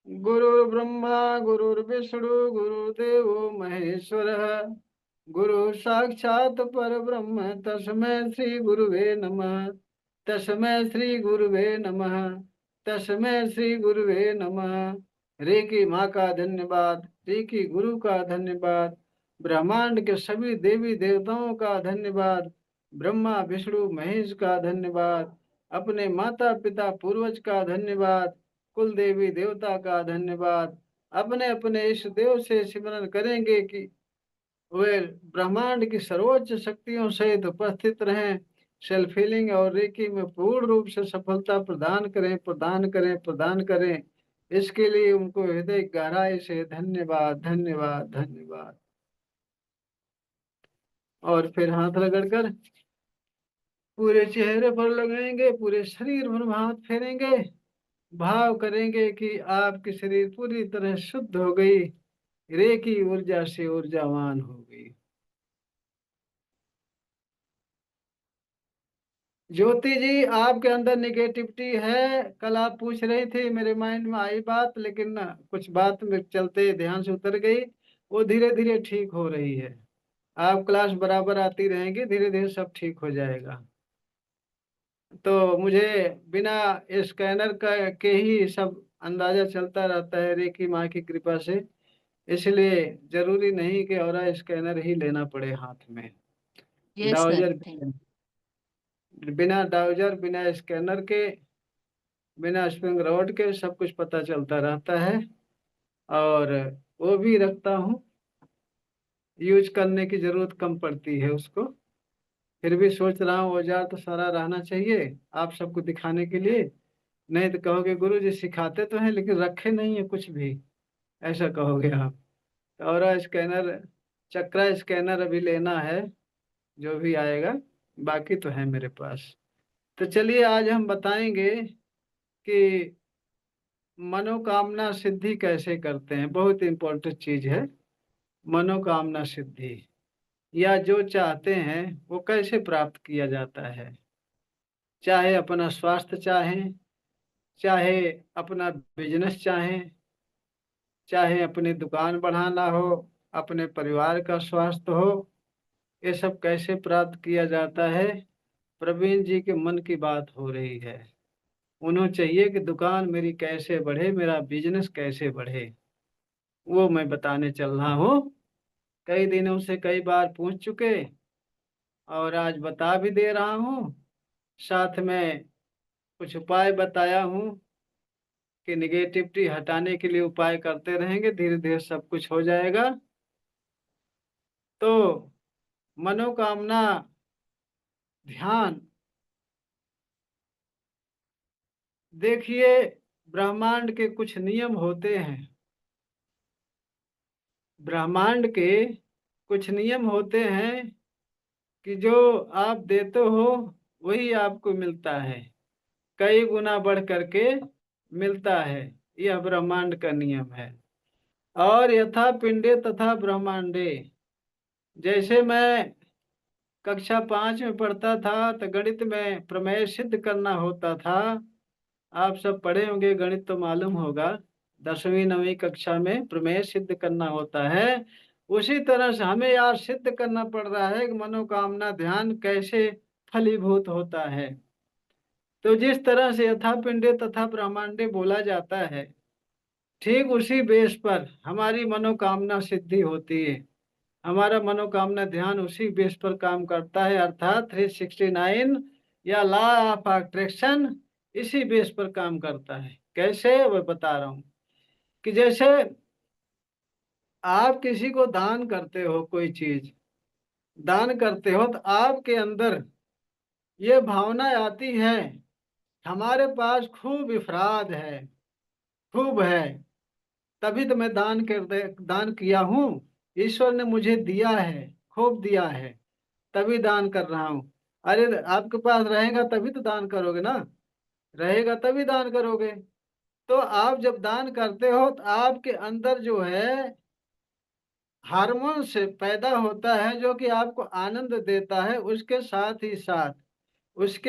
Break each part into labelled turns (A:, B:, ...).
A: गुरुर्ब्रह्मा गुरुर्विष्णु गुरुदेवो महेश्वरः। गुरु साक्षात् परब्रह्म तस्मै श्री गुरुवे नमः। तस्मै श्री गुरुवे नमः। तस्मै श्री गुरुवे नमः। रे की माँ का धन्यवाद, रे की गुरु का धन्यवाद, ब्रह्मांड के सभी देवी देवताओं का धन्यवाद, ब्रह्मा विष्णु महेश का धन्यवाद, अपने माता पिता पूर्वज का धन्यवाद, कुल देवी देवता का धन्यवाद। अपने अपने इष्ट देव से सिमरन करेंगे कि वे ब्रह्मांड की सर्वोच्च शक्तियों सहित उपस्थित रहें, सेल्फ हीलिंग और रेकी में पूर्ण रूप से सफलता प्रदान करें, प्रदान करें, प्रदान करें। इसके लिए उनको हृदय गहराई से धन्यवाद, धन्यवाद, धन्यवाद। और फिर हाथ रगड़कर पूरे चेहरे पर लगाएंगे, पूरे शरीर पर हाथ फेरेंगे, भाव करेंगे कि आपकी शरीर पूरी तरह शुद्ध हो गई, रे की ऊर्जा से ऊर्जावान हो गई। ज्योति जी, आपके अंदर निगेटिविटी है। कल आप पूछ रही थी, मेरे माइंड में आई बात, लेकिन ना कुछ बात में चलते ध्यान से उतर गई। वो धीरे धीरे ठीक हो रही है। आप क्लास बराबर आती रहेंगी, धीरे धीरे सब ठीक हो जाएगा। तो मुझे बिना स्कैनर का के ही सब अंदाजा चलता रहता है, रेकी माँ की कृपा से। इसलिए जरूरी नहीं कि ऑरा स्कैनर ही लेना पड़े हाथ में।
B: Yes sir,
A: dowser
B: thank.
A: बिना डाउजर, बिना स्कैनर के, बिना स्प्रिंग रोड के सब कुछ पता चलता रहता है। और वो भी रखता हूँ, यूज करने की जरूरत कम पड़ती है उसको। फिर भी सोच रहा हूँ औजार तो सारा रहना चाहिए आप सबको दिखाने के लिए। नहीं तो कहोगे गुरु जी सिखाते तो हैं लेकिन रखे नहीं है कुछ भी, ऐसा कहोगे आप। और स्कैनर, चक्रा स्कैनर अभी लेना है, जो भी आएगा। बाकी तो है मेरे पास। तो चलिए आज हम बताएंगे कि मनोकामना सिद्धि कैसे करते हैं। बहुत इंपॉर्टेंट चीज है मनोकामना सिद्धि, या जो चाहते हैं वो कैसे प्राप्त किया जाता है। चाहे अपना स्वास्थ्य चाहें, चाहे अपना बिजनेस चाहें, चाहे अपनी दुकान बढ़ाना हो, अपने परिवार का स्वास्थ्य हो, ये सब कैसे प्राप्त किया जाता है। प्रवीण जी के मन की बात हो रही है। उन्हें चाहिए कि दुकान मेरी कैसे बढ़े, मेरा बिजनेस कैसे बढ़े, वो मैं बताने चल रहा हूँ। कई दिनों से कई बार पूछ चुके और आज बता भी दे रहा हूँ। साथ में कुछ उपाय बताया हूँ कि निगेटिविटी हटाने के लिए उपाय करते रहेंगे, धीरे धीरे सब कुछ हो जाएगा। तो मनोकामना ध्यान, देखिए ब्रह्मांड के कुछ नियम होते हैं। ब्रह्मांड के कुछ नियम होते हैं कि जो आप देते हो वही आपको मिलता है, कई गुना बढ़ करके मिलता है। यह ब्रह्मांड का नियम है। और यथा पिंडे तथा ब्रह्मांडे, जैसे मैं कक्षा 5 में पढ़ता था तो गणित में प्रमेय सिद्ध करना होता था। आप सब पढ़े होंगे, गणित तो मालूम होगा। 10वीं 9वीं कक्षा में प्रमेय सिद्ध करना होता है। उसी तरह से हमें यार सिद्ध करना पड़ रहा है कि मनोकामना ध्यान कैसे फलीभूत होता है। तो जिस तरह से यथा पिंडे तथा ब्रह्मांडे बोला जाता है, ठीक उसी बेस पर हमारी मनोकामना सिद्धि होती है। हमारा मनोकामना ध्यान उसी बेस पर काम करता है, अर्थात 369 या लॉ ऑफ अट्रैक्शन इसी बेस पर काम करता है। कैसे, वो बता रहा हूँ। कि जैसे आप किसी को दान करते हो, कोई चीज दान करते हो, तो आपके अंदर ये भावना आती है हमारे पास खूब इफराद है, खूब है, तभी तो मैं दान किया हूँ। ईश्वर ने मुझे दिया है, खूब दिया है, तभी दान कर रहा हूँ। अरे आपके पास रहेगा तभी तो दान करोगे ना, रहेगा तभी दान करोगे। तो आप जब दान करते हो तो आपके अंदर जो है हार्मोन से पैदा होता है जो कि आपको आनंद देता है। उसके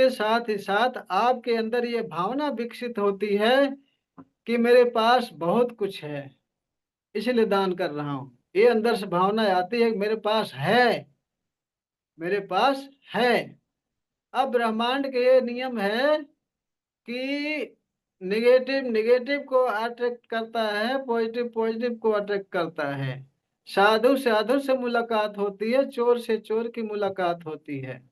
A: साथ ही साथ आपके अंदर ये भावना विकसित होती है कि मेरे पास बहुत कुछ है इसलिए दान कर रहा हूँ। ये अंदर से भावना आती है कि मेरे पास है, मेरे पास है। अब ब्रह्मांड के ये नियम है कि निगेटिव निगेटिव को अट्रैक्ट करता है, पॉजिटिव पॉजिटिव को अट्रैक्ट करता है। साधु से साधु से मुलाकात होती है, चोर से चोर की मुलाकात होती है,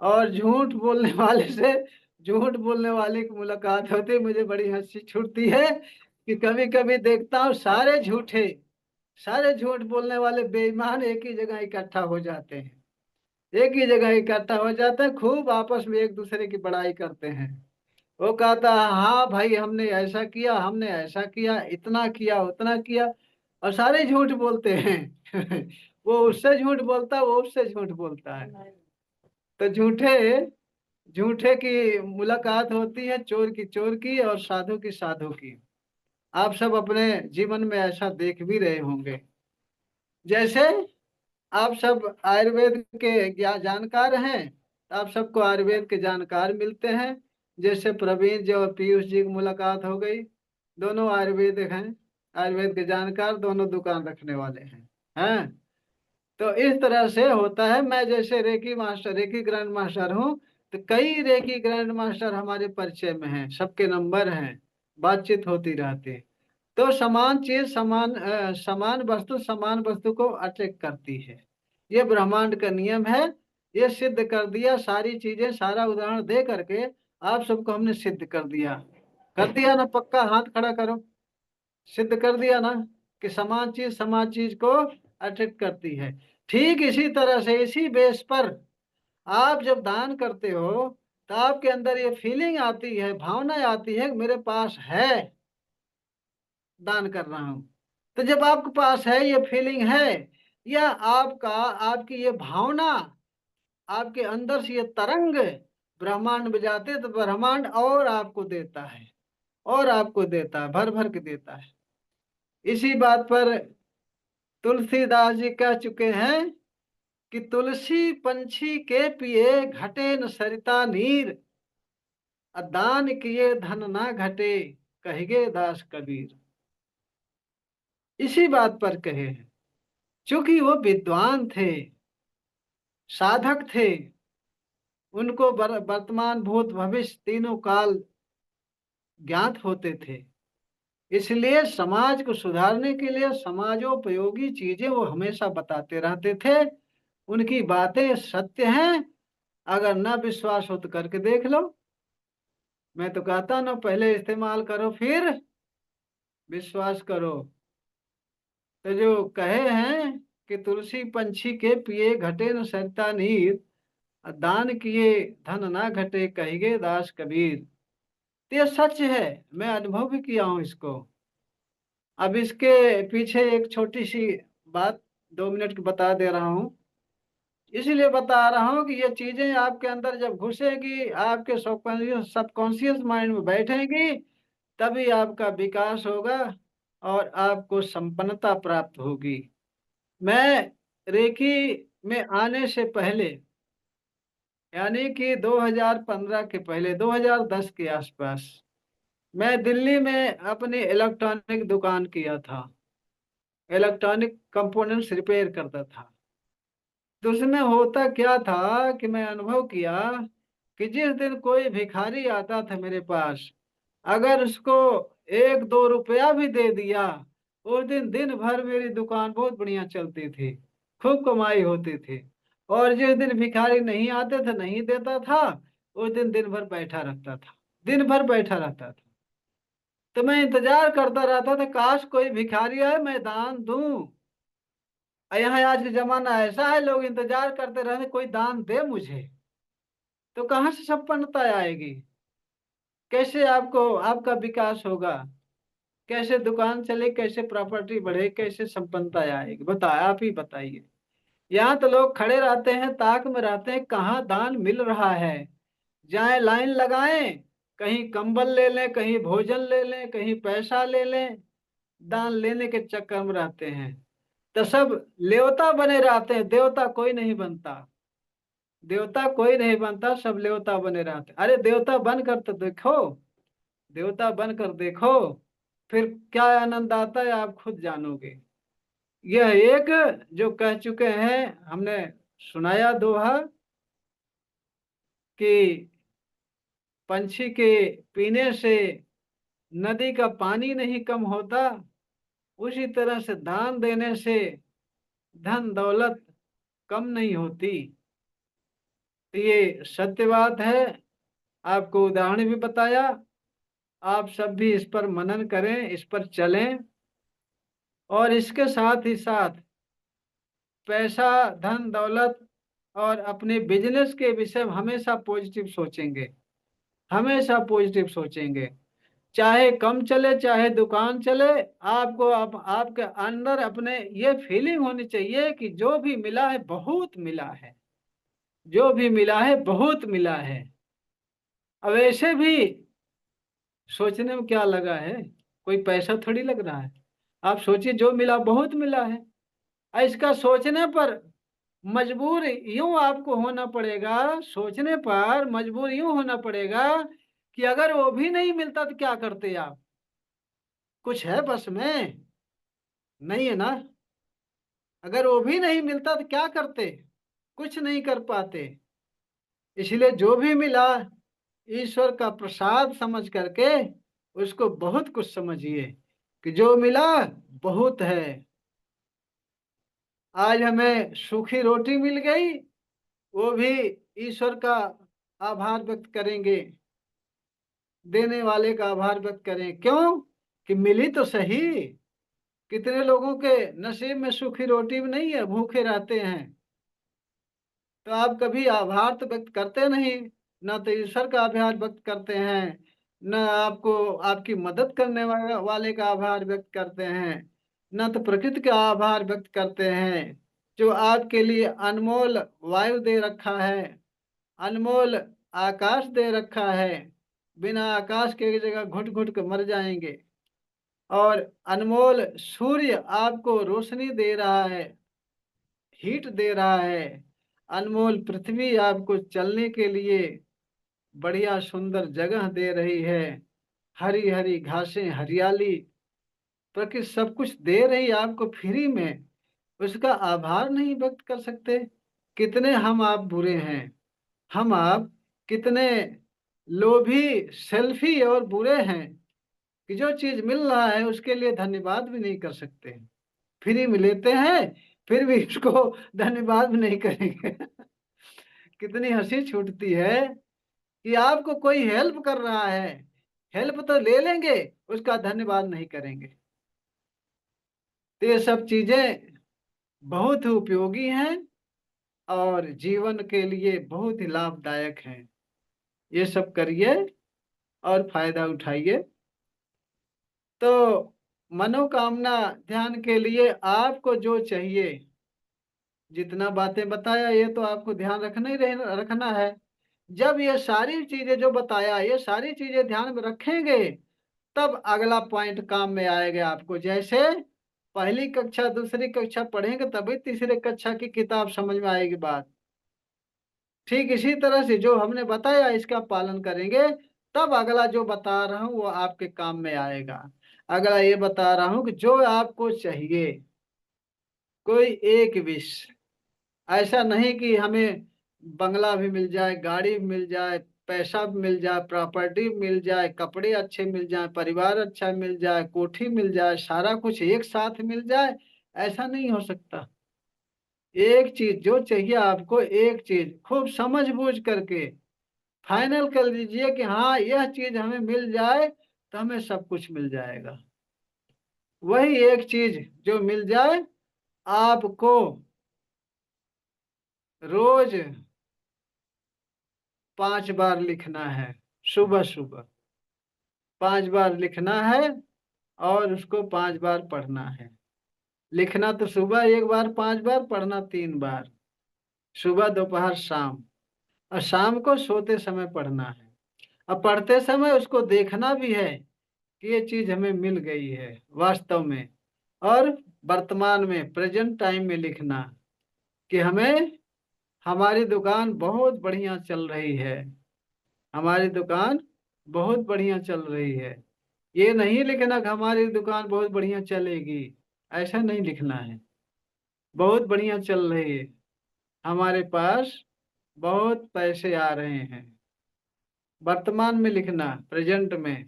A: और झूठ बोलने वाले से झूठ बोलने वाले की मुलाकात होती है। मुझे बड़ी हंसी छूटती है कि कभी कभी देखता हूँ सारे झूठ बोलने वाले बेईमान एक ही जगह इकट्ठा हो जाते हैं, एक ही जगह इकट्ठा हो जाते हैं, खूब आपस में एक दूसरे की बड़ाई करते हैं। वो कहता है हाँ भाई हमने ऐसा किया, हमने ऐसा किया, इतना किया, उतना किया, और सारे झूठ बोलते हैं। वो उससे झूठ बोलता है, वो उससे झूठ बोलता है। तो झूठे झूठे की मुलाकात होती है, चोर की और साधु की साधु की। आप सब अपने जीवन में ऐसा देख भी रहे होंगे। जैसे आप सब आयुर्वेद के जानकार हैं, तो आप सबको आयुर्वेद के जानकार मिलते हैं। जैसे प्रवीण जी और पीयूष जी की मुलाकात हो गई, दोनों आयुर्वेद हैं, आयुर्वेद के जानकार, दोनों दुकान रखने वाले हैं। तो इस तरह से होता है। मैं जैसे रेकी ग्रैंड मास्टर हूँ, तो कई रेकी ग्रैंड मास्टर हमारे परिचय में हैं, सबके नंबर हैं, बातचीत होती रहती है। तो समान चीज समान वस्तु को अट्रैक्ट करती है। ये ब्रह्मांड का नियम है। ये सिद्ध कर दिया, सारी चीजें, सारा उदाहरण दे करके आप सबको हमने सिद्ध कर दिया ना? पक्का हाथ खड़ा करो। सिद्ध कर दिया ना कि समान चीज को अट्रैक्ट करती है। ठीक इसी तरह से, इसी बेस पर आप जब दान करते हो तो आपके अंदर ये फीलिंग आती है, भावना आती है कि मेरे पास है, दान कर रहा हूं। तो जब आपके पास है, ये फीलिंग है, या आपकी ये भावना, आपके अंदर से ये तरंग ब्रह्मांड में जाते, तो ब्रह्मांड और आपको देता है, और आपको देता है, भर भर के देता है। इसी बात पर तुलसीदास जी कह चुके हैं कि तुलसी पंछी के पिए घटे न सरिता नीर, दान किए धन ना घटे, कहिगे दास कबीर। इसी बात पर कहे हैं। चूंकि वो विद्वान थे, साधक थे, उनको वर्तमान भूत भविष्य तीनों काल ज्ञात होते थे, इसलिए समाज को सुधारने के लिए समाजोपयोगी चीजें वो हमेशा बताते रहते थे। उनकी बातें सत्य हैं। अगर ना विश्वास हो तो करके देख लो। मैं तो कहता ना, पहले इस्तेमाल करो फिर विश्वास करो। तो जो कहे हैं कि तुलसी पंछी के पिए घटे न सरता नीर, दान किए धन ना घटे, कहिगे दास कबीर। तो ये सच है, मैं अनुभव भी किया हूं इसको। अब इसके पीछे एक छोटी सी बात 2 मिनट की बता दे रहा हूँ। इसीलिए बता रहा हूँ कि ये चीजें आपके अंदर जब घुसेगी, आपके सबकॉन्शियस माइंड में बैठेगी, तभी आपका विकास होगा और आपको संपन्नता प्राप्त होगी। मैं रेकी में आने से पहले, यानी कि 2015 के पहले, 2010 के आसपास, मैं दिल्ली में अपनी इलेक्ट्रॉनिक दुकान किया था, इलेक्ट्रॉनिक कंपोनेंट्स रिपेयर करता था। तो उसमें होता क्या था कि मैं अनुभव किया कि जिस दिन कोई भिखारी आता था मेरे पास, अगर उसको 1-2 रुपया भी दे दिया, उस दिन दिन भर मेरी दुकान बहुत बढ़िया चलती थी, खूब कमाई होती थी। और जिस दिन भिखारी नहीं आते थे, नहीं देता था, उस दिन दिन भर बैठा रहता था, दिन भर बैठा रहता था। तो मैं इंतजार करता रहता था, काश कोई भिखारी आए, मैं दान दूं। और यहाँ आज के जमाना ऐसा है, लोग इंतजार करते रहते कोई दान दे मुझे। तो कहाँ से संपन्नता आएगी? कैसे आपको आपका विकास होगा? कैसे दुकान चले, कैसे प्रॉपर्टी बढ़े, कैसे संपन्नता आएगी? आप ही बताइए। यहाँ तो लोग खड़े रहते हैं, ताक में रहते हैं, कहाँ दान मिल रहा है। जाए लाइन लगाएं, कहीं कंबल ले लें, कहीं भोजन ले लें, कहीं पैसा ले लें, दान लेने के चक्कर में रहते हैं। तो सब लेवता बने रहते हैं, देवता कोई नहीं बनता, देवता कोई नहीं बनता, सब देवता बने रहते। अरे देवता बनकर तो देखो, देवता बनकर देखो, फिर क्या आनंद आता है आप खुद जानोगे। यह एक जो कह चुके हैं हमने, सुनाया दोहा कि पंछी के पीने से नदी का पानी नहीं कम होता, उसी तरह से दान देने से धन दौलत कम नहीं होती। तो ये सत्य बात है। आपको उदाहरण भी बताया, आप सब भी इस पर मनन करें, इस पर चलें। और इसके साथ ही साथ पैसा, धन दौलत और अपने बिजनेस के विषय में हमेशा पॉजिटिव सोचेंगे, हमेशा पॉजिटिव सोचेंगे। चाहे कम चले चाहे दुकान चले, आपको आपके अंदर अपने ये फीलिंग होनी चाहिए कि जो भी मिला है बहुत मिला है, जो भी मिला है बहुत मिला है। अब ऐसे भी सोचने में क्या लगा है, कोई पैसा थोड़ी लग रहा है। आप सोचिए जो मिला बहुत मिला है। और इसका सोचने पर मजबूर यूं आपको होना पड़ेगा, सोचने पर मजबूर यूं होना पड़ेगा कि अगर वो भी नहीं मिलता तो क्या करते आप। कुछ है बस में? नहीं है ना। अगर वो भी नहीं मिलता तो क्या करते? कुछ नहीं कर पाते। इसलिए जो भी मिला ईश्वर का प्रसाद समझ करके उसको बहुत कुछ समझिए कि जो मिला बहुत है। आज हमें सूखी रोटी मिल गई, वो भी ईश्वर का आभार व्यक्त करेंगे, देने वाले का आभार व्यक्त करें। क्यों? कि मिली तो सही। कितने लोगों के नसीब में सूखी रोटी भी नहीं है, भूखे रहते हैं। तो आप कभी आभार तो व्यक्त करते नहीं, ना तो ईश्वर का आभार व्यक्त करते हैं, न आपको आपकी मदद करने वाले का आभार व्यक्त करते हैं, न तो प्रकृति का आभार व्यक्त करते हैं जो आपके लिए अनमोल वायु दे रखा है, अनमोल आकाश दे रखा है। बिना आकाश के एक जगह घुट घुट के मर जाएंगे। और अनमोल सूर्य आपको रोशनी दे रहा है, हीट दे रहा है। अनमोल पृथ्वी आपको चलने के लिए बढ़िया सुंदर जगह दे रही है, हरी हरी घासें, हरियाली, प्रकृति सब कुछ दे रही है आपको फ्री में। उसका आभार नहीं व्यक्त कर सकते। कितने हम आप बुरे हैं, हम आप कितने लोभी, सेल्फी और बुरे हैं कि जो चीज मिल रहा है उसके लिए धन्यवाद भी नहीं कर सकते। फ्री में लेते हैं फिर भी इसको धन्यवाद भी नहीं करेंगे। कितनी हंसी छूटती है कि आपको कोई हेल्प कर रहा है, हेल्प तो ले लेंगे, उसका धन्यवाद नहीं करेंगे। तो ये सब चीजें बहुत ही उपयोगी हैं और जीवन के लिए बहुत ही लाभदायक हैं। ये सब करिए और फायदा उठाइए। तो मनोकामना ध्यान के लिए आपको जो चाहिए, जितना बातें बताया ये तो आपको ध्यान रखना ही रखना है। जब ये सारी चीजें जो बताया ये सारी चीजें ध्यान में रखेंगे, तब अगला पॉइंट काम में आएगा आपको। जैसे पहली कक्षा दूसरी कक्षा पढ़ेंगे तभी तीसरी कक्षा की किताब समझ में आएगी बात। ठीक इसी तरह से जो हमने बताया इसका पालन करेंगे, तब अगला जो बता रहा हूँ वो आपके काम में आएगा। अगला ये बता रहा हूँ कि जो आपको चाहिए, कोई एक विश, ऐसा नहीं कि हमें बंगला भी मिल जाए, गाड़ी भी मिल जाए, पैसा भी मिल जाए, प्रॉपर्टी मिल जाए, कपड़े अच्छे मिल जाए, परिवार अच्छा मिल जाए, कोठी मिल जाए, सारा कुछ एक साथ मिल जाए। ऐसा नहीं हो सकता। एक चीज जो चाहिए आपको, एक चीज खूब समझ बूझ करके फाइनल कर लीजिए कि हाँ यह चीज हमें मिल जाए तो हमें सब कुछ मिल जाएगा। वही एक चीज जो मिल जाए, आपको रोज 5 बार लिखना है, सुबह सुबह 5 बार लिखना है और उसको 5 बार पढ़ना है। लिखना तो सुबह एक बार 5 बार, पढ़ना 3 बार, सुबह दोपहर शाम। और शाम को सोते समय पढ़ना है। अब पढ़ते समय उसको देखना भी है कि ये चीज हमें मिल गई है वास्तव में। और वर्तमान में प्रेजेंट टाइम में लिखना कि हमें हमारी दुकान बहुत बढ़िया चल रही है, हमारी दुकान बहुत बढ़िया चल रही है। ये नहीं लिखना कि हमारी दुकान बहुत बढ़िया चलेगी, ऐसा नहीं लिखना है। बहुत बढ़िया चल रही है, हमारे पास बहुत पैसे आ रहे हैं। वर्तमान में लिखना, प्रेजेंट में।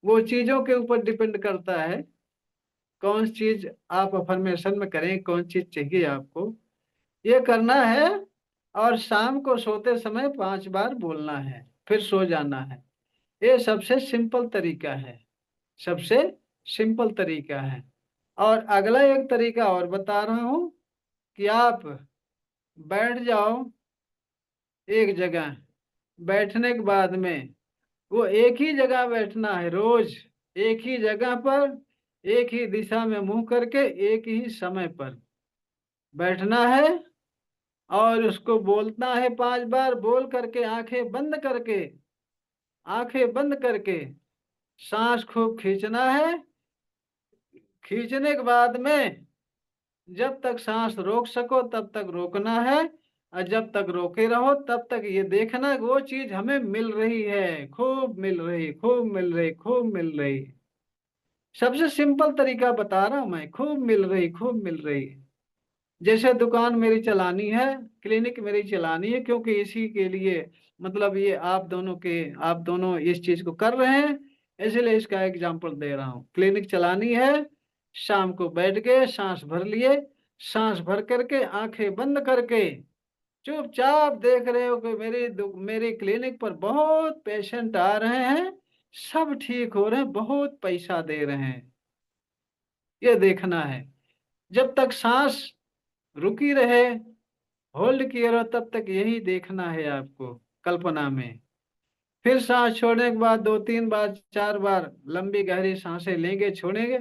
A: वो चीजों के ऊपर डिपेंड करता है, कौन चीज आप अफर्मेशन में करें, कौन चीज चाहिए आपको, ये करना है। और शाम को सोते समय 5 बार बोलना है, फिर सो जाना है। ये सबसे सिंपल तरीका है, सबसे सिंपल तरीका है। और अगला एक तरीका और बता रहा हूं कि आप बैठ जाओ एक जगह। बैठने के बाद में वो एक ही जगह बैठना है रोज, एक ही जगह पर, एक ही दिशा में मुंह करके, एक ही समय पर बैठना है। और उसको बोलना है 5 बार, बोल करके आंखें बंद करके, आंखें बंद करके सांस खूब खींचना है। खींचने के बाद में जब तक सांस रोक सको तब तक रोकना है, और जब तक रोके रहो तब तक ये देखना कि वो चीज हमें मिल रही है, खूब मिल रही, खूब मिल रही, खूब मिल रही। सबसे सिंपल तरीका बता रहा हूं मैं, खूब मिल रही, खूब मिल रही। जैसे दुकान मेरी चलानी है, क्लिनिक मेरी चलानी है, क्योंकि इसी के लिए मतलब ये आप दोनों इस चीज को कर रहे हैं, इसलिए इसका एग्जाम्पल दे रहा हूँ। क्लिनिक चलानी है, शाम को बैठ गए, सांस भर लिए, सांस भर करके आंखें बंद करके चुपचाप देख रहे हो कि मेरी क्लिनिक पर बहुत पेशेंट आ रहे हैं, सब ठीक हो रहे हैं, बहुत पैसा दे रहे हैं। ये देखना है। जब तक सांस रुकी रहे, होल्ड किए रहो, तब तक यही देखना है आपको कल्पना में। फिर सांस छोड़ने के बाद 2-3 बार 4 बार लंबी गहरी सांसें लेंगे, छोड़ेंगे।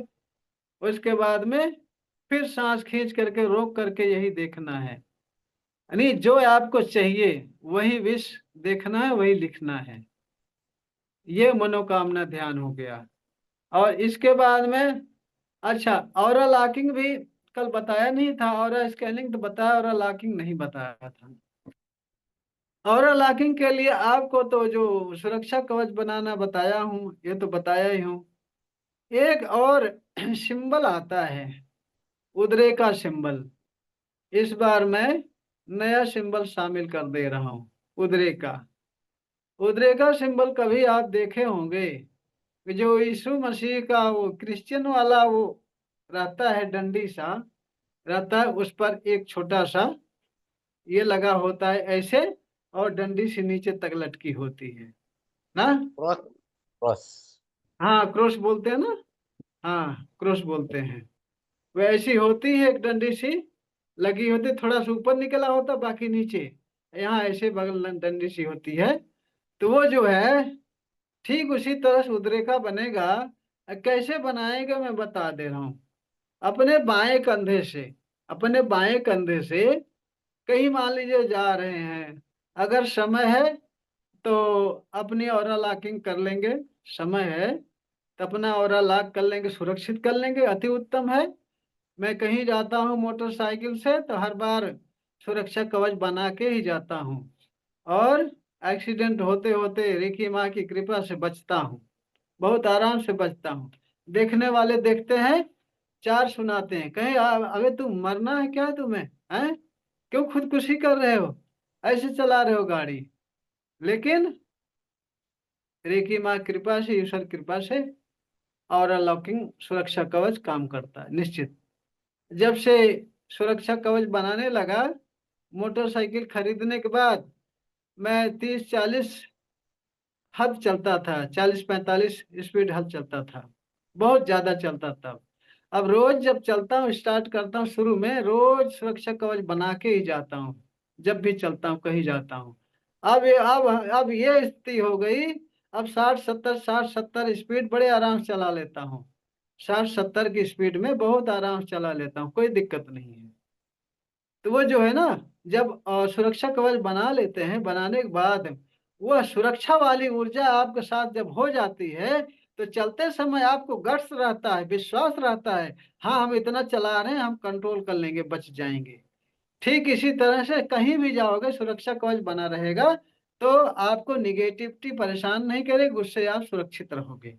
A: उसके बाद में फिर सांस खींच करके रोक करके यही देखना है। यानी जो आपको चाहिए वही विश देखना है, वही लिखना है। ये मनोकामना ध्यान हो गया। और इसके बाद में, अच्छा, ऑरा लॉकिंग भी कल बताया नहीं था। ऑरा स्कैनिंग तो बताया, ऑरा लॉकिंग नहीं बताया था। ऑरा लॉकिंग के लिए आपको तो जो सुरक्षा कवच बनाना बताया हूँ, ये तो बताया ही हूँ। एक और सिंबल आता है, उदरे का सिंबल। इस बार मैं नया सिंबल शामिल कर दे रहा हूँ, उदरे का। उदरे का सिंबल कभी आप देखे होंगे कि जो यीशु मसीह का वो क्रिश्चियन वाला वो रहता है, डंडी सा रहता है, उस पर एक छोटा सा ये लगा होता है ऐसे, और डंडी से नीचे तक लटकी होती है ना।
B: क्रॉस। क्रॉस।
A: हाँ, क्रॉस बोलते हैं ना। हाँ, क्रॉस बोलते हैं। वैसी होती है, एक डंडी सी लगी होती, थोड़ा सा ऊपर निकला होता, बाकी नीचे यहाँ ऐसे बगल में डंडी सी होती है। तो वो जो है ठीक उसी तरह से उदरे का बनेगा। कैसे बनाएगा मैं बता दे रहा हूँ। अपने बाएं कंधे से, अपने बाएं कंधे से कहीं मान लीजिए जा रहे हैं, अगर समय है तो अपनी ऑरा लॉकिंग कर लेंगे। समय है तो अपना ऑरा लॉक कर लेंगे, सुरक्षित कर लेंगे, अति उत्तम है। मैं कहीं जाता हूँ मोटरसाइकिल से तो हर बार सुरक्षा कवच बना के ही जाता हूँ, और एक्सीडेंट होते होते रेखी माँ की कृपा से बचता हूँ, बहुत आराम से बचता हूँ। देखने वाले देखते हैं, चार सुनाते हैं, कहीं अबे तुम मरना है क्या तुम्हें, हैं? क्यों खुदकुशी कर रहे हो, ऐसे चला रहे हो गाड़ी। लेकिन रेखी माँ कृपा से, ईश्वर कृपा से और लॉकिंग सुरक्षा कवच काम करता है निश्चित। जब से सुरक्षा कवच बनाने लगा, मोटरसाइकिल खरीदने के बाद, मैं 30-40 हद चलता था, 40-45 स्पीड हद चलता था, बहुत ज्यादा चलता था। अब रोज जब चलता हूँ, स्टार्ट करता हूँ, शुरू में रोज सुरक्षा कवच बना के ही जाता हूँ, जब भी चलता हूँ कहीं जाता हूँ। अब ये स्थिति हो गई, अब 60-70 स्पीड बड़े आराम से चला लेता हूँ। 60-70 की स्पीड में बहुत आराम से चला लेता हूँ, कोई दिक्कत नहीं है। तो वो जो है ना, जब सुरक्षा कवच बना लेते हैं, बनाने के बाद वह सुरक्षा वाली ऊर्जा आपके साथ जब हो जाती है, तो चलते समय आपको गट्स रहता है, विश्वास रहता है, हाँ हम इतना चला रहे हैं, हम कंट्रोल कर लेंगे, बच जाएंगे। ठीक इसी तरह से कहीं भी जाओगे, सुरक्षा कवच बना रहेगा तो आपको निगेटिविटी परेशान नहीं करेगी, उससे आप सुरक्षित रहोगे।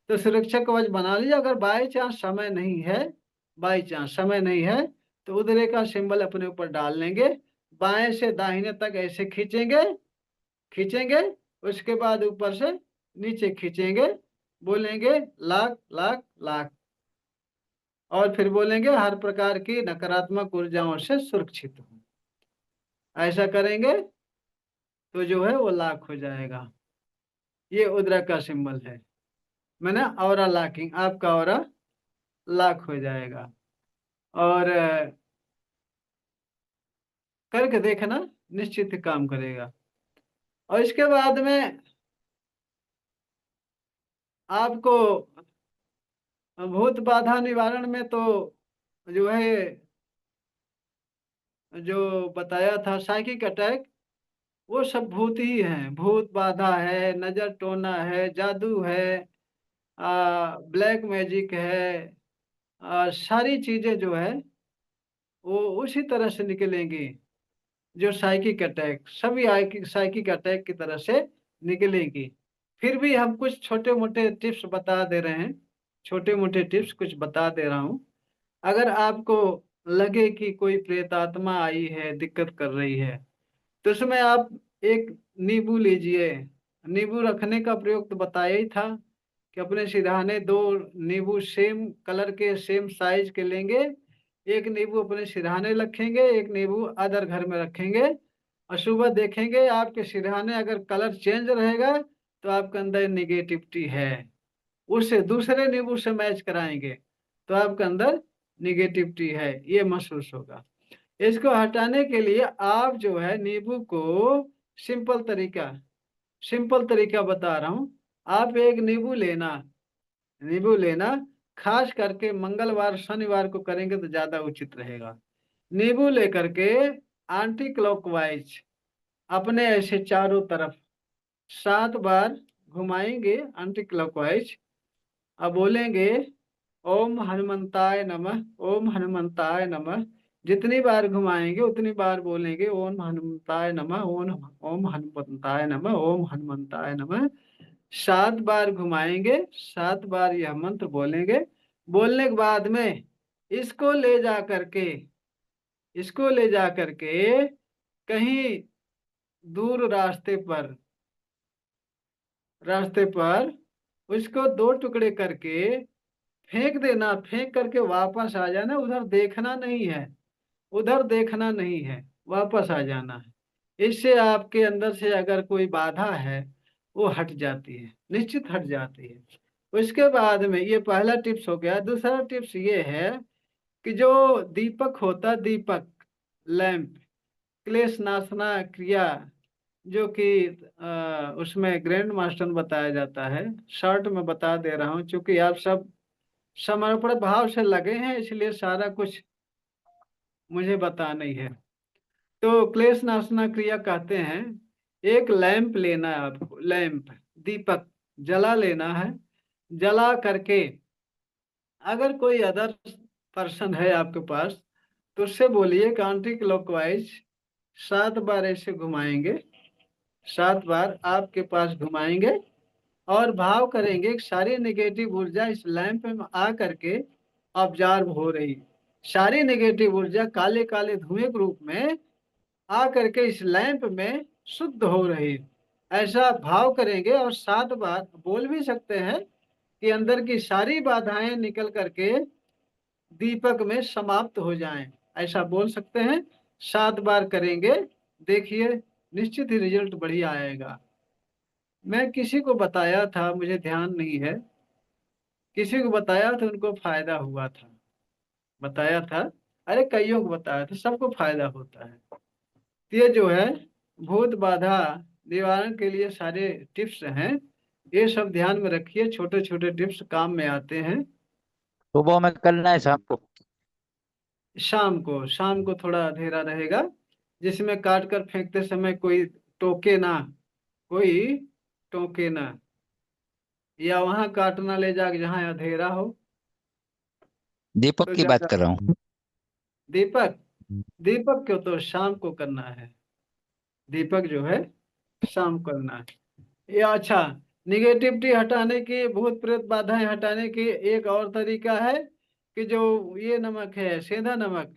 A: तो सुरक्षा कवच बना लीजिए। अगर बाई चांस समय नहीं है, बाई चांस समय नहीं है, तो उधरे का सिंबल अपने ऊपर डाल लेंगे, बाएं से दाहिने तक ऐसे खींचेंगे, खींचेंगे, उसके बाद ऊपर से नीचे खींचेंगे, बोलेंगे लाख लाख लाख, और फिर बोलेंगे हर प्रकार की नकारात्मक ऊर्जाओं से सुरक्षित हूँ। ऐसा करेंगे तो जो है वो लाख हो जाएगा। ये उद्रा का सिंबल है। मैंने ऑरा लॉकिंग, आपका ऑरा लॉक हो जाएगा। और करके देखना, निश्चित ही काम करेगा। और इसके बाद में आपको भूत बाधा निवारण में तो जो है, जो बताया था साइकिक अटैक, वो सब भूत ही हैं। भूत बाधा है, नजर टोना है, जादू है, ब्लैक मैजिक है, सारी चीजें जो है वो उसी तरह से निकलेंगी जो साइकिक अटैक, सभी साइकिक अटैक की तरह से निकलेगी। फिर भी हम कुछ छोटे मोटे टिप्स बता दे रहे हैं, छोटे मोटे टिप्स कुछ बता दे रहा हूँ। अगर आपको लगे कि कोई प्रेतात्मा आई है, दिक्कत कर रही है, तो उसमें आप एक नींबू लीजिए। नींबू रखने का प्रयोग तो बताया ही था कि अपने सिरहाने दो नींबू सेम कलर के, सेम साइज के लेंगे। एक नींबू अपने सिरहाने रखेंगे, एक नींबू अदर घर में रखेंगे, और सुबह देखेंगे आपके सिरहाने अगर कलर चेंज रहेगा तो आपके अंदर निगेटिविटी है। उससे दूसरे नींबू से मैच कराएंगे तो आपके अंदर निगेटिविटी है, ये महसूस होगा। इसको हटाने के लिए आप जो है नींबू को, सिंपल तरीका, सिंपल तरीका बता रहा हूँ। आप एक नींबू लेना, नींबू लेना, खास करके मंगलवार शनिवार को करेंगे तो ज्यादा उचित रहेगा। नींबू लेकर के एंटी क्लॉकवाइज अपने ऐसे चारों तरफ 7 बार घुमाएंगे एंटी क्लॉकवाइज। अब बोलेंगे ओम हनुमंताय नमः, ओम हनुमंताय नमः। जितनी बार घुमाएंगे उतनी बार बोलेंगे ओम हनुमंताय नमः, ओम ओम हनुमंताय नमः, ओम हनुमंताय नमः। 7 बार घुमाएंगे, 7 बार यह मंत्र बोलेंगे। बोलने के बाद में इसको ले जा करके, इसको ले जा करके कहीं दूर रास्ते पर, रास्ते पर उसको 2 टुकड़े करके फेंक देना। फेंक करके वापस आ जाना, उधर देखना नहीं है, उधर देखना नहीं है, वापस आ जाना है। इससे आपके अंदर से अगर कोई बाधा है वो हट जाती है, निश्चित हट जाती है। उसके बाद में ये पहला टिप्स हो गया। दूसरा टिप्स ये है कि जो दीपक होता, दीपक लैंप, क्लेश नाशना क्रिया, जो कि उसमें ग्रैंड मास्टर बताया जाता है, शॉर्ट में बता दे रहा हूँ क्योंकि आप सब समर्पण भाव से लगे हैं, इसलिए सारा कुछ मुझे बताना ही है। तो क्लेश नाशना क्रिया कहते हैं, एक लैंप लेना है आपको, लैंप, दीपक जला लेना है। जला करके अगर कोई अदर पर्सन है आपके पास तो उससे बोलिए कि एंटी क्लॉकवाइज 7 बार ऐसे घुमाएंगे, 7 बार आपके पास घुमाएंगे, और भाव करेंगे कि सारी नेगेटिव ऊर्जा इस लैंप में आ करके ऑब्जर्व हो रही। सारी नेगेटिव ऊर्जा काले काले धुएं के रूप में आ करके इस लैंप में शुद्ध हो रही, ऐसा भाव करेंगे। और 7 बार बोल भी सकते हैं कि अंदर की सारी बाधाएं निकल करके दीपक में समाप्त हो जाएं, ऐसा बोल सकते हैं। 7 बार करेंगे, देखिए निश्चित ही रिजल्ट बढ़िया आएगा। मैं किसी को बताया था, मुझे ध्यान नहीं है, किसी को बताया था उनको फायदा हुआ था, बताया था, अरे कईयों को बताया था, सबको फायदा होता है। तो ये जो है भूत बाधा निवारण के लिए सारे टिप्स हैं, ये सब ध्यान में रखिए, छोटे छोटे टिप्स काम में आते हैं।
B: सुबह में करना है शाम को?
A: शाम को, शाम को थोड़ा अंधेरा रहेगा, जिसमें काट कर फेंकते समय कोई टोके ना, कोई टोके ना, या वहां काटना ले जाके जहाँ अंधेरा हो।
B: दीपक
A: तो
B: की बात
A: ज्यादा,
B: कर रहा हूँ।
A: दीपक, दीपक को तो शाम को करना है। दीपक जो है शाम करना है। ये अच्छा, निगेटिविटी हटाने की, भूत प्रेत बाधाएं हटाने की एक और तरीका है कि जो ये नमक है, सेंधा नमक,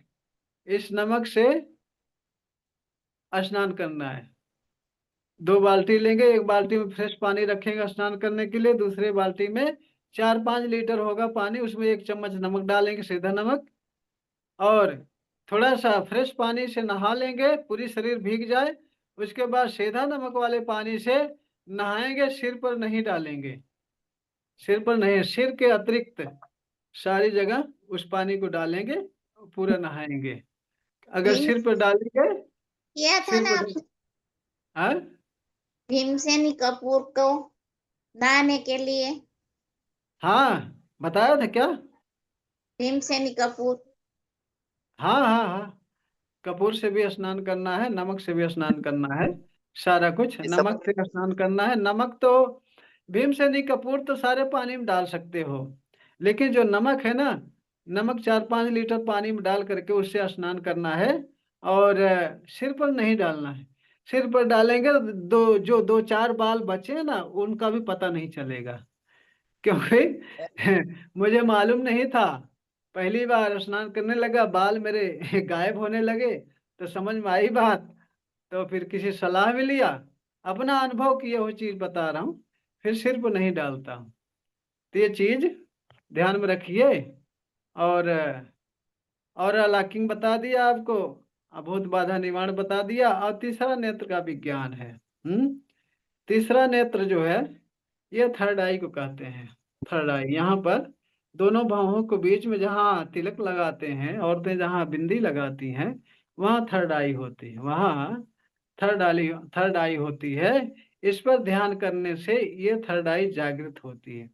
A: इस नमक से स्नान करना है। 2 बाल्टी लेंगे, एक बाल्टी में फ्रेश पानी रखेंगे स्नान करने के लिए, दूसरे बाल्टी में 4-5 लीटर होगा पानी, उसमें 1 चम्मच नमक डालेंगे, सीधा नमक। और थोड़ा सा फ्रेश पानी से नहा लेंगे, पूरी शरीर भीग जाए। उसके बाद सीधा नमक वाले पानी से नहाएंगे, सिर पर नहीं डालेंगे। सिर पर नहीं, सिर के अतिरिक्त सारी जगह उस पानी को डालेंगे, पूरा नहाएंगे। अगर
C: भीम
A: सिर पर डालेंगे,
C: किया था
A: सिर
C: ना
A: पर
C: आपने
A: हाँ
C: भीमसेनी कपूर को नहाने के लिए?
A: हाँ, बताया था क्या?
C: भीमसेनी कपूर।
A: हाँ हाँ हाँ, कपूर से भी स्नान करना है, नमक से भी स्नान करना है, सारा कुछ
B: ये सब।
A: नमक से स्नान करना है। नमक तो भीम से नहीं, कपूर तो सारे पानी में डाल सकते हो, लेकिन जो नमक है ना, नमक 4-5 लीटर पानी में डाल करके उससे स्नान करना है। और सिर पर नहीं डालना है। सिर पर डालेंगे तो जो 2-4 बाल बचे हैं ना, उनका भी पता नहीं चलेगा, क्योंकि मुझे मालूम नहीं था। पहली बार स्नान करने लगा, बाल मेरे गायब होने लगे, तो समझ में आई बात। तो फिर किसी सलाह भी लिया, अपना अनुभव किए हुए चीज बता रहा हूँ, फिर सिर पर नहीं डालता हूँ। तो ये चीज ध्यान में रखिए। और लॉकिंग बता दिया आपको, अभूत बाधा निवारण बता दिया, और तीसरा नेत्र का विज्ञान है। तीसरा नेत्र जो है, ये थर्ड आई को कहते हैं। थर्ड आई, यहाँ पर दोनों बाहों के बीच में जहाँ तिलक लगाते हैं औरतें, जहाँ बिंदी लगाती हैं, वहाँ थर्ड आई होती है, वहाँ थर्ड आई होती है। इस पर ध्यान करने से ये थर्ड आई जागृत होती है।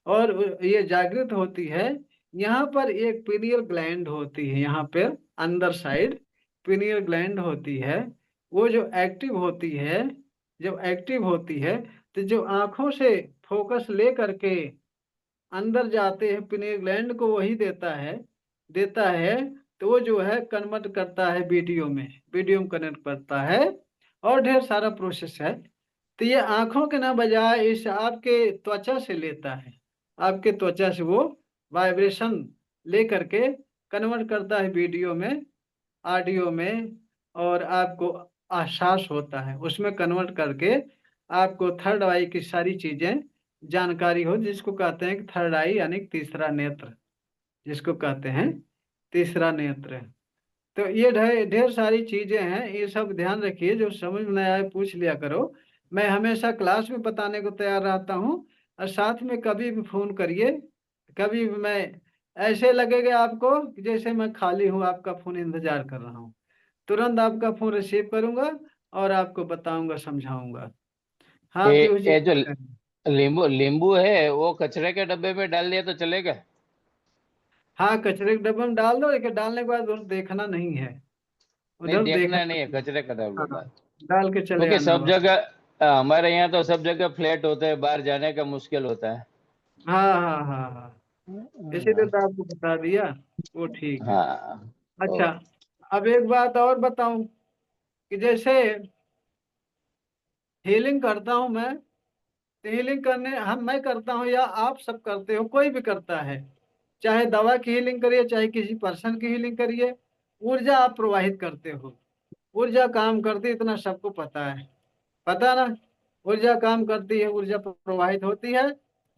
A: और ये जागृत होती है। यहाँ पर एक पीनियल ग्लैंड होती है, यहाँ पर अंदर साइड पीनियल ग्लैंड होती है। वो जो एक्टिव होती है, जब एक्टिव होती है, तो जो आंखों से फोकस ले करके अंदर जाते हैं, पिनियल ग्लैंड को वही देता है। तो वो जो है कन्वर्ट करता है वीडियो में, वीडियो में कन्वर्ट करता है, और ढेर सारा प्रोसेस है। तो ये आंखों के ना बजाय इस आपके त्वचा से लेता है, आपके त्वचा से वो वाइब्रेशन ले करके कन्वर्ट करता है वीडियो में, ऑडियो में। और आपको एहसास होता है, उसमें कन्वर्ट करके आपको थर्ड आई की सारी चीजें जानकारी हो, जिसको कहते हैं कि थर्ड आई, यानी कि तीसरा नेत्र, जिसको कहते हैं तीसरा नेत्र। तो ये ढेर ढेर सारी चीजें हैं, ये सब ध्यान रखिए, जो समझ में नहीं आए पूछ लिया करो। मैं हमेशा क्लास में बताने को तैयार रहता हूँ, और साथ में कभी भी फोन करिए। कभी भी मैं, ऐसे लगेगा आपको कि जैसे मैं खाली हूँ, आपका फोन इंतजार कर रहा हूँ, तुरंत आपका फोन रिसीव करूंगा और आपको बताऊंगा, समझाऊंगा। हाँ,
B: ये
A: पीयूष जी।
B: ये जो नींबू नींबू है वो कचरे के डब्बे में डाल दिया तो चलेगा?
A: हाँ, कचरे के डब्बे में डाल दो, लेकिन डालने के बाद उधर देखना नहीं है,
B: नहीं,
A: उधर
B: देखना
A: देखना
B: नहीं है,
A: नहीं।
B: कचरे का डब्बा
A: हाँ,
B: डाल।
A: डाल के चले
B: क्योंकि
A: आना
B: सब
A: बस।
B: जगह हमारे यहाँ तो सब जगह फ्लैट होते हैं, बाहर जाने का मुश्किल होता है।
A: हाँ हाँ हाँ हाँ, इसीलिए तो आपको बता दिया, वो ठीक है।
B: हाँ। ओ,
A: अच्छा, अब एक बात और बताऊं, कि जैसे हीलिंग करता हूं मैं, तो हीलिंग करने हम मैं करता हूं या आप सब करते हो, कोई भी करता है, चाहे दवा की हीलिंग करिए, चाहे किसी पर्सन की हीलिंग करिए, ऊर्जा आप प्रवाहित करते हो। ऊर्जा काम करती है, इतना सबको पता है, पता ना? ऊर्जा काम करती है, ऊर्जा प्रवाहित होती है,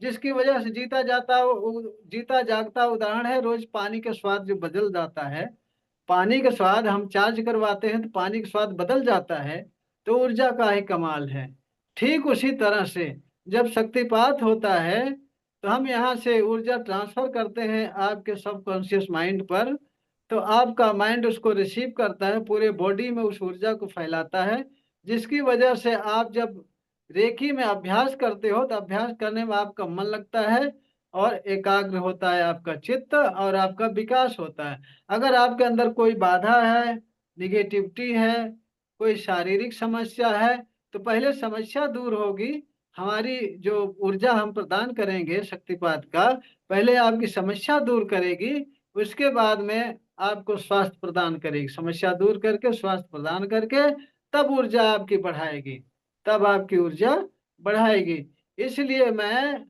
A: जिसकी वजह से जीता जागता उदाहरण है, रोज पानी का स्वाद जो बदल जाता है, पानी का स्वाद हम चार्ज करवाते हैं तो पानी का स्वाद बदल जाता है, तो ऊर्जा का ही कमाल है। ठीक उसी तरह से जब शक्तिपात होता है, तो हम यहाँ से ऊर्जा ट्रांसफर करते हैं आपके सबकॉन्शियस माइंड पर, तो आपका माइंड उसको रिसीव करता है, पूरे बॉडी में उस ऊर्जा को फैलाता है, जिसकी वजह से आप जब रेकी में अभ्यास करते हो, तो अभ्यास करने में आपका मन लगता है, और एकाग्र होता है आपका चित्त, और आपका विकास होता है। अगर आपके अंदर कोई बाधा है, निगेटिविटी है, कोई शारीरिक समस्या है, तो पहले समस्या दूर होगी। हमारी जो ऊर्जा हम प्रदान करेंगे शक्तिपात का, पहले आपकी समस्या दूर करेगी, उसके बाद में आपको स्वास्थ्य प्रदान करेगी, समस्या दूर करके स्वास्थ्य प्रदान करके तब ऊर्जा आपकी बढ़ाएगी। तब आपकी ऊर्जा बढ़ाएगी। इसलिए मैं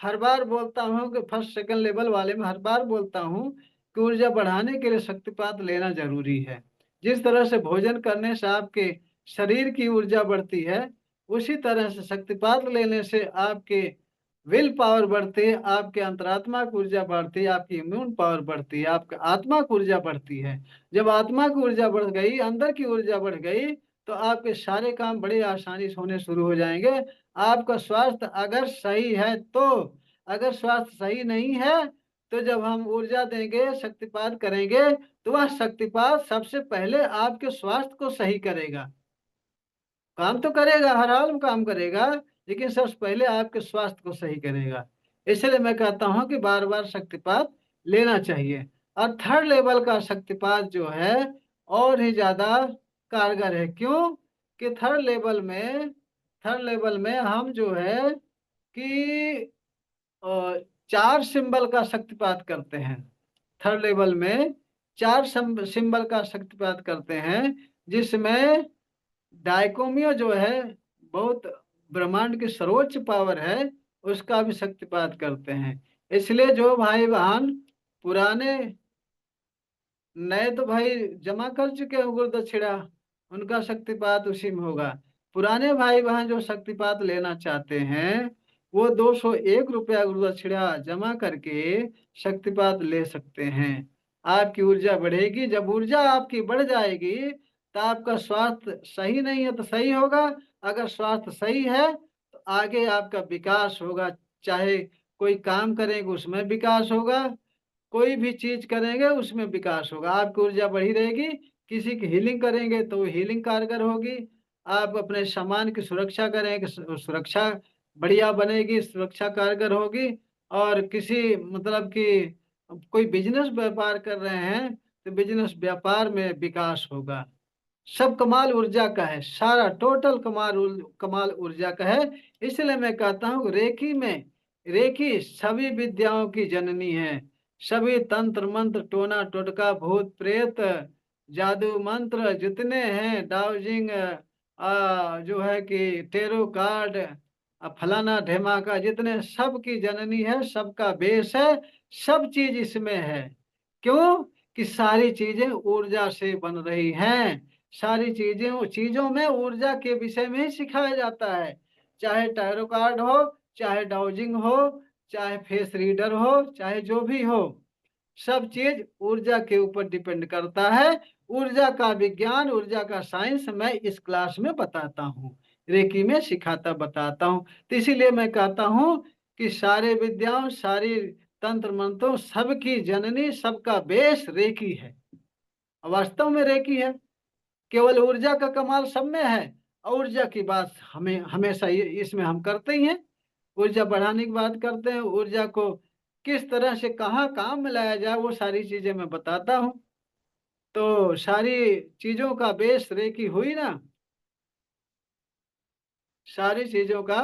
A: हर बार बोलता हूँ कि फर्स्ट सेकंड लेवल वाले में हर बार बोलता हूँ कि ऊर्जा बढ़ाने के लिए शक्तिपात लेना जरूरी है। जिस तरह से भोजन करने से आपके शरीर की ऊर्जा बढ़ती है, उसी तरह से शक्तिपात लेने से आपके विल पावर बढ़ती है, आपके अंतरात्मा की ऊर्जा बढ़ती है, आपकी इम्यून पावर बढ़ती है, आपके आत्मा की ऊर्जा बढ़ती है। जब आत्मा की ऊर्जा बढ़ गई, अंदर की ऊर्जा बढ़ गई, तो आपके सारे काम बड़े आसानी से होने शुरू हो जाएंगे। आपका स्वास्थ्य अगर सही है तो, अगर स्वास्थ्य सही नहीं है तो जब हम ऊर्जा देंगे, शक्तिपात करेंगे, तो वह शक्तिपात सबसे पहले आपके स्वास्थ्य को सही करेगा। काम तो करेगा, हर हाल में काम करेगा, लेकिन सबसे पहले आपके स्वास्थ्य को सही करेगा। इसलिए मैं कहता हूं कि बार बार शक्तिपात लेना चाहिए। और थर्ड लेवल का शक्तिपात जो है और ही ज्यादा कारगर है। क्यों? कि थर्ड लेवल में हम जो है कि चार सिंबल का शक्तिपात करते हैं। थर्ड लेवल में चार सिंबल का शक्तिपात करते हैं, जिसमें डायकोमियो जो है बहुत ब्रह्मांड की सर्वोच्च पावर है, उसका भी शक्तिपात करते हैं। इसलिए जो भाई बहन पुराने, नए तो भाई जमा कर चुके हैं गुरुदक्षिणा, उनका शक्तिपात उसी में होगा। पुराने भाई बहन जो शक्तिपात लेना चाहते हैं, वो 201 रुपया गुरुदक्षिणा जमा करके शक्तिपात ले सकते हैं। आपकी ऊर्जा बढ़ेगी। जब ऊर्जा आपकी बढ़ जाएगी तो आपका स्वास्थ्य सही नहीं है तो सही होगा, अगर स्वास्थ्य सही है तो आगे आपका विकास होगा। चाहे कोई काम करेंगे उसमें विकास होगा, कोई भी चीज करेंगे उसमें विकास होगा। आपकी ऊर्जा बढ़ी रहेगी। किसी की हीलिंग करेंगे तो वो हीलिंग कारगर होगी। आप अपने सामान की सुरक्षा करेंगे, सुरक्षा बढ़िया बनेगी, सुरक्षा कारगर होगी। और किसी मतलब कि कोई बिजनेस व्यापार कर रहे हैं तो बिजनेस व्यापार में विकास होगा। सब कमाल ऊर्जा का है, सारा टोटल कमाल ऊर्जा का है। इसलिए मैं कहता हूँ रेखी सभी विद्याओं की जननी है। सभी तंत्र मंत्र टोना टोटका भूत प्रेत जादू मंत्र जितने हैं, डाउजिंग जो है कि टेरो कार्ड फलाना ढेमाका, जितने सब की जननी है, सबका बेस है, सब चीज इसमें है। क्यों? कि सारी चीजें ऊर्जा से बन रही हैं। सारी चीजों में ऊर्जा के विषय में ही सिखाया जाता है। चाहे टैरो कार्ड हो, चाहे डाउजिंग हो, चाहे फेस रीडर हो, चाहे जो भी हो, सब चीज ऊर्जा के ऊपर डिपेंड करता है। ऊर्जा का विज्ञान, ऊर्जा का साइंस मैं इस क्लास में बताता हूँ, रेकी में सिखाता बताता हूँ। तो इसीलिए मैं कहता हूँ कि सारे विद्याओं, सारी तंत्र मंत्रों, सबकी जननी, सबका बेस रेकी है। वास्तव में रेकी है। केवल ऊर्जा का कमाल सब में है। और ऊर्जा की बात हमें हमेशा इसमें हम करते ही हैं। ऊर्जा बढ़ाने की बात करते हैं। ऊर्जा को किस तरह से कहाँ काम में लाया जाए, वो सारी चीजें मैं बताता हूँ। तो सारी चीजों का बेस रेकी हुई ना। सारी चीजों का,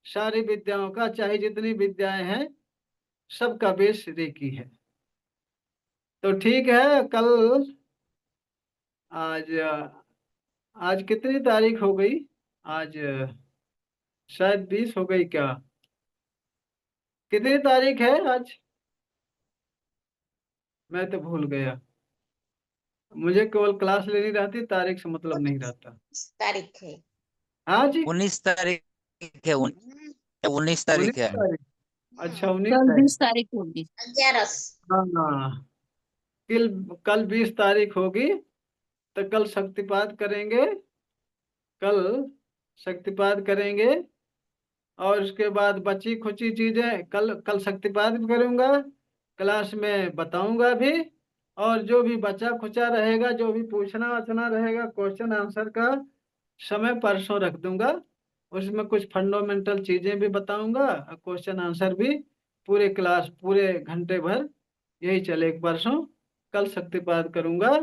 A: सारी विद्याओं का, चाहे जितनी विद्याएं हैं, सबका बेस रेकी है। तो ठीक है। कल आज आज कितनी तारीख हो गई? आज शायद 20 हो गई क्या? कितनी तारीख है आज? मैं तो भूल गया। मुझे केवल क्लास लेनी रहती, तारीख से मतलब नहीं रहता।
C: तारीख है।
A: हाँ जी,
D: 19 तारीख है। 19 तारीख
A: 19
D: है।
A: तारीख अच्छा, 19
E: कल
A: है।
E: 20 तारीख होगी।
C: 11।
A: हाँ, कल कल 20 तारीख होगी। तो कल शक्तिपात करेंगे। कल शक्तिपात करेंगे। और उसके बाद बची खुची चीजें कल कल शक्तिपात भी करूंगा, क्लास में बताऊंगा भी। और जो भी बचा खुचा रहेगा, जो भी पूछना वछना रहेगा, क्वेश्चन आंसर का समय परसों रख दूंगा। उसमें कुछ फंडामेंटल चीजें भी बताऊंगा, क्वेश्चन आंसर भी। पूरे क्लास, पूरे घंटे भर यही चले। परसों कल शक्तिपात करूंगा।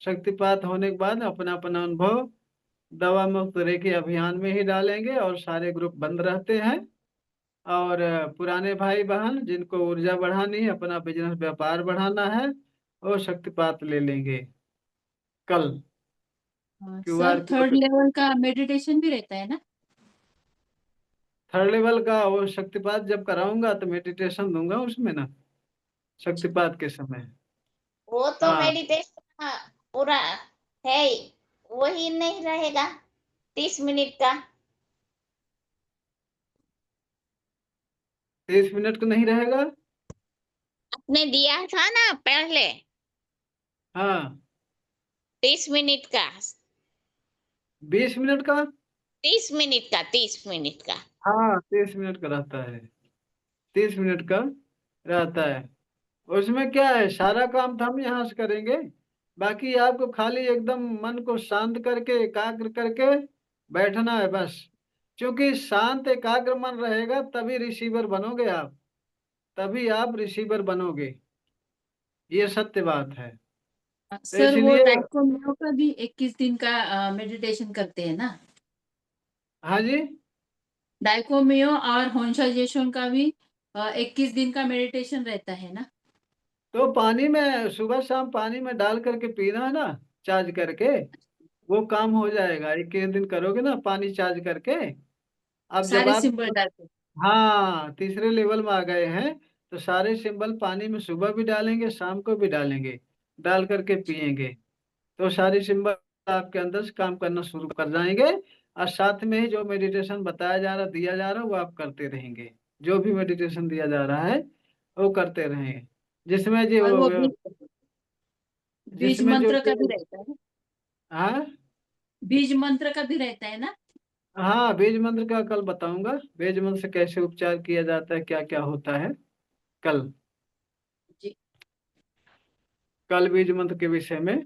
A: शक्तिपात होने के बाद अपना अपना अनुभव दवा मुक्त रेखी अभियान में ही डालेंगे। और सारे ग्रुप बंद रहते हैं। और पुराने भाई बहन जिनको ऊर्जा बढ़ानी है, अपना बिजनेस व्यापार बढ़ाना है, वो शक्तिपात ले लेंगे क्ल।
E: Sir
A: QR
E: third
A: code.
E: Level का मेडिटेशन भी रहता है ना?
A: थर्ड लेवल का वो शक्तिपात जब कराऊंगा तो मेडिटेशन दूंगा उसमें ना, शक्तिपात के समय।
C: वो तो
A: हाँ
C: मेडिटेशन पूरा है ही, वही नहीं रहेगा 30 मिनट का।
A: 30 मिनट का नहीं रहेगा।
C: आपने दिया था ना पहले
A: हाँ
C: 30 मिनट का,
A: 20 मिनट का।
C: 30 मिनट का, 30 मिनट का।
A: हाँ 30 मिनट का रहता है, 30 मिनट का रहता है। उसमें क्या है, सारा काम तो हम यहाँ से करेंगे, बाकी आपको खाली एकदम मन को शांत करके एकाग्र करके बैठना है बस। क्योंकि शांत एकाग्र मन रहेगा तभी रिसीवर बनोगे आप, तभी आप रिसीवर बनोगे, ये सत्य बात है। तो
E: सर वो
A: इसलिए
E: डाइकोमियो का भी 21 दिन का मेडिटेशन करते हैं ना?
A: हाँ जी,
E: डाइकोमियो और होंशा का भी 21 दिन का मेडिटेशन रहता है ना?
A: तो पानी में सुबह शाम पानी में डाल करके पीना है ना, चार्ज करके, वो काम हो जाएगा। 21 दिन करोगे ना पानी चार्ज करके। अब जब
E: सारे
A: आप,
E: सिंबल डालते हैं।
A: हाँ तीसरे लेवल में आ गए हैं, तो सारे सिंबल पानी में सुबह भी डालेंगे शाम को भी डालेंगे, डाल करके पिएंगे, तो सारे सिंबल आपके अंदर से काम करना शुरू कर जाएंगे। और साथ में ही जो मेडिटेशन बताया जा रहा दिया जा रहा वो आप करते रहेंगे, जो भी मेडिटेशन दिया जा रहा है वो करते रहेंगे। जिसमें
E: और वो
A: जो,
E: बीज
A: जिसमें जो
E: मंत्र का भी
A: ये,
E: रहता है।
A: हाँ
E: बीज मंत्र का भी रहता है ना?
A: हाँ बीज मंत्र का कल बताऊंगा, बीज मंत्र से कैसे उपचार किया जाता है, क्या क्या होता है, कल।
E: जी।
A: कल बीज मंत्र के विषय में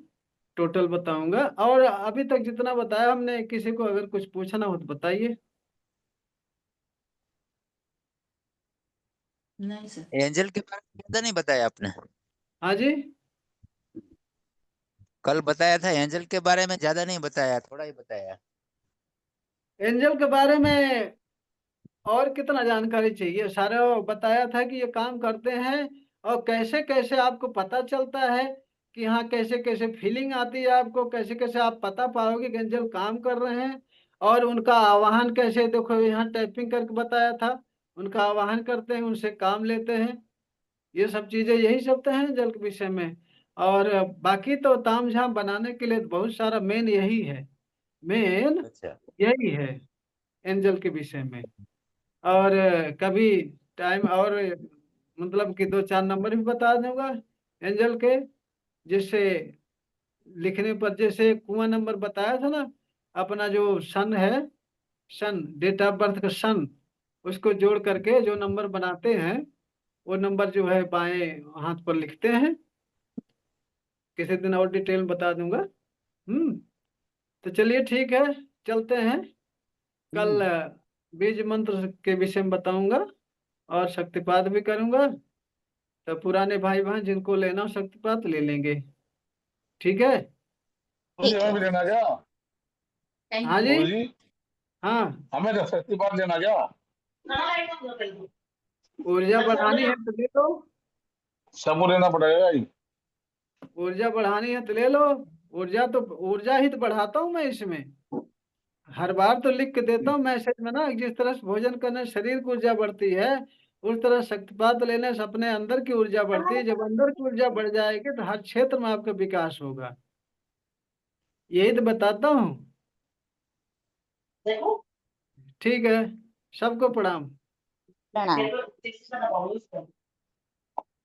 A: टोटल बताऊंगा। और अभी तक जितना बताया हमने, किसी को अगर कुछ पूछना हो तो बताइए।
E: नहीं सर।
D: एंजल के बारे में ज्यादा नहीं बताया आपने?
A: हाँ जी,
D: कल बताया था एंजल के बारे में, ज्यादा नहीं बताया, थोड़ा ही बताया।
A: एंजल के बारे में और कितना जानकारी चाहिए, सारा बताया था कि ये काम करते हैं, और कैसे कैसे आपको पता चलता है कि हाँ, कैसे कैसे फीलिंग आती है आपको, कैसे कैसे आप पता पाओगे कि एंजल काम कर रहे हैं। और उनका आवाहन कैसे, देखो यहाँ टाइपिंग करके बताया था, उनका आवाहन करते हैं, उनसे काम लेते हैं, ये सब चीजें यही सब तो हैं जल के विषय में। और बाकी तो तामझाम बनाने के लिए तो बहुत सारा, मेन यही है, मेन
D: अच्छा।
A: यही है एंजल के विषय में। और कभी टाइम और मतलब कि 2-4 नंबर भी बता दूंगा एंजल के, जिससे लिखने पर, जैसे कुआं नंबर बताया था ना, अपना जो सन है, सन डेट ऑफ बर्थ का सन, उसको जोड़ करके जो नंबर बनाते हैं, वो नंबर जो है बाएं हाथ पर लिखते हैं। किसी दिन और डिटेल में बता दूंगा। तो चलिए ठीक है, चलते हैं। कल बीज मंत्र के विषय में बताऊंगा, और शक्तिपात भी करूंगा। तो पुराने भाई बहन जिनको लेना हो शक्तिपात ले लेंगे, ठीक है।
C: ठीक है।
F: भी लेना क्या?
E: थैंक
A: हाँ
E: यू।
A: जी,
F: गुरुजी,
A: हाँ
F: हमें तो सस्ती बात लेना क्या?
A: ऊर्जा बढ़ानी है तो ले लो,
F: सबको लेना पड़ेगा ही।
A: ऊर्जा बढ़ानी है तो ले लो। ऊर्जा तो, ऊर्जा ही तो बढ़ाता हूँ मैं इसमें, हर बार तो लिख के देता हूँ मैसेज में ना, जिस तरह से भोजन करने से शरीर की ऊर्जा बढ़ती है, उस तरह शक्तिपात लेने से अपने अंदर की ऊर्जा बढ़ती है। जब अंदर की ऊर्जा बढ़ जाएगी तो हर क्षेत्र में आपका विकास होगा, यही तो बताता हूँ। ठीक है, सबको प्रणाम।
C: प्रणाम।